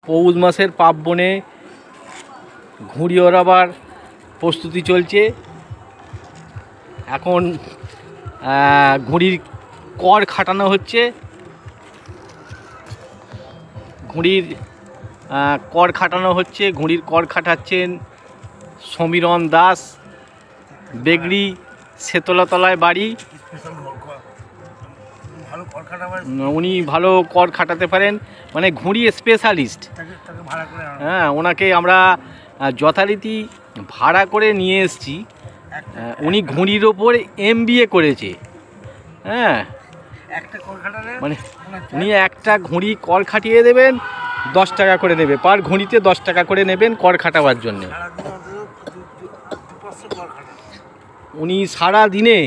পৌষ মাসের পার্বণে ঘুড়ি ওড়াবার প্রস্তুতি চলছে। এখন ঘুড়ির কর খাটানো হচ্ছে। ঘুড়ির কর খাটাচ্ছেন সমীরণ দাস, বেগড়ি শেতলাতলায় বাড়ি। উনি ভালো কর খাটাতে পারেন, মানে ঘুড়ি স্পেশালিস্ট। হ্যাঁ, ওনাকে আমরা যথারীতি ভাড়া করে নিয়ে এসেছি। উনি ঘুড়ির ওপর MBA করেছে। হ্যাঁ, মানে উনি একটা ঘুড়ি কর খাটিয়ে দেবেন, 10 টাকা করে নেবে, পার ঘুড়িতে 10 টাকা করে নেবেন কর খাটাবার জন্য। উনি সারা দিনে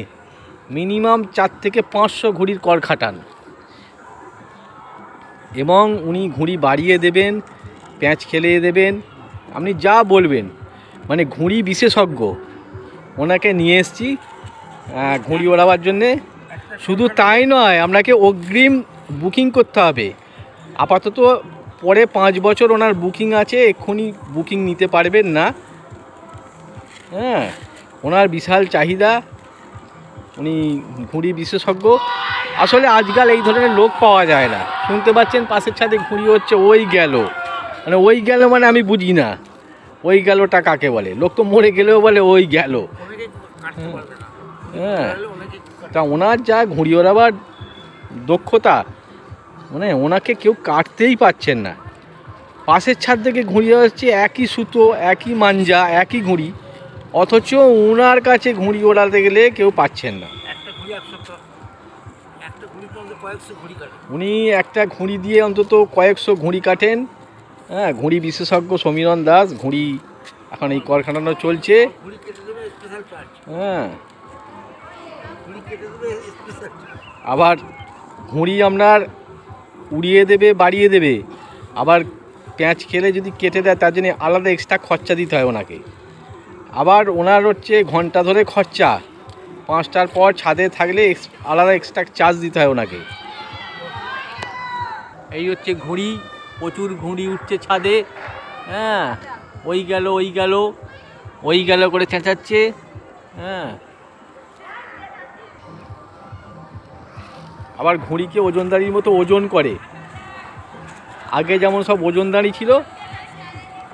মিনিমাম 4 থেকে 500 ঘুড়ির কর খাটান এবং উনি ঘুড়ি বাড়িয়ে দেবেন, প্যাঁচ খেলিয়ে দেবেন, আপনি যা বলবেন। মানে ঘুড়ি বিশেষজ্ঞ, ওনাকে নিয়ে এসেছি ঘুড়ি ওড়াবার জন্যে। শুধু তাই নয়, আপনাকে অগ্রিম বুকিং করতে হবে। আপাতত পরে 5 বছর ওনার বুকিং আছে, এক্ষুনি বুকিং নিতে পারবেন না। হ্যাঁ, ওনার বিশাল চাহিদা, উনি ঘুড়ি বিশেষজ্ঞ। আসলে আজকাল এই ধরনের লোক পাওয়া যায় না। শুনতে পাচ্ছেন পাশের ছাদে ঘুড়ি হচ্ছে, ওই গেল। মানে ওই গেল মানে আমি বুঝি না ওই গেলটা কাকে বলে। লোক তো মরে গেলেও বলে ওই গেল। হ্যাঁ, তা ওনার যা ঘুড়ি ওড়াবার দক্ষতা, মানে ওনাকে কেউ কাটতেই পারছেন না। পাশের ছাদ থেকে ঘুড়ি হচ্ছে, একই সুতো, একই মাঞ্জা, একই ঘুড়ি, অথচ ওনার কাছে ঘুড়ি ওড়াতে গেলে কেউ পাচ্ছেন না। উনি একটা ঘুড়ি দিয়ে অন্তত কয়েকশো ঘুড়ি কাটেন। হ্যাঁ, ঘুড়ি বিশেষজ্ঞ সমীরণ দাস। ঘুড়ি এখন এই কর খাটানো চলছে। হ্যাঁ, আবার ঘুড়ি আপনার উড়িয়ে দেবে, বাড়িয়ে দেবে। আবার প্যাঁচ খেলে যদি কেটে দেয়, তার জন্য আলাদা এক্সট্রা খরচা দিতে হয় ওনাকে। আবার ওনার হচ্ছে ঘন্টা ধরে খরচা, 5টার পর ছাদে থাকলে আলাদা এক্সট্রা চার্জ দিতে হয় ওনাকে। এই হচ্ছে ঘুড়ি, প্রচুর ঘুড়ি উঠছে ছাদে। হ্যাঁ, ওই গেল, ওই গেল, ওই গেল করে চেঁচাচ্ছে। হ্যাঁ, আবার ঘুড়িকে ওজনদারির মতো ওজন করে। আগে যেমন সব ওজনদারি ছিল,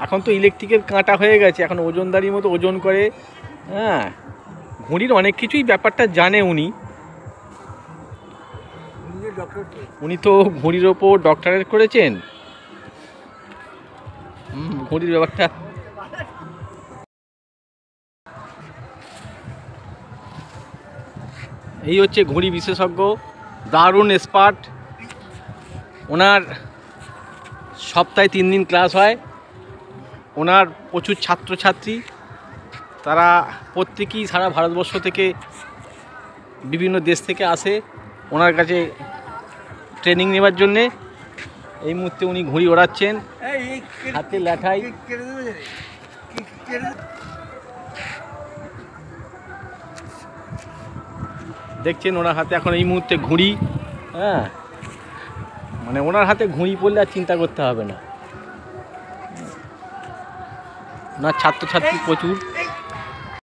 এখন তো ইলেকট্রিকের কাঁটা হয়ে গেছে, এখন ওজনদারির মতো ওজন করে। হ্যাঁ, ঘুড়ির অনেক কিছুই ব্যাপারটা জানে উনি। উনি তো ঘুড়ির ওপর ডক্টরেট করেছেন। ঘুড়ির ব্যাপারটা এই হচ্ছে ঘুড়ি বিশেষজ্ঞ, দারুণ এক্সপার্ট। ওনার সপ্তাহে 3 দিন ক্লাস হয়। ওনার প্রচুর ছাত্রছাত্রী, তারা প্রত্যেকেই সারা ভারতবর্ষ থেকে, বিভিন্ন দেশ থেকে আসে ওনার কাছে ট্রেনিং নেবার জন্যে। এই মুহূর্তে উনি ঘুড়ি ওড়াচ্ছেন, হাতে লাঠাই। দেখছেন ওনার হাতে এখন এই মুহূর্তে ঘুড়ি। হ্যাঁ, মানে ওনার হাতে ঘুড়ি পড়লে আর চিন্তা করতে হবে না। ওনার ছাত্রছাত্রী প্রচুর।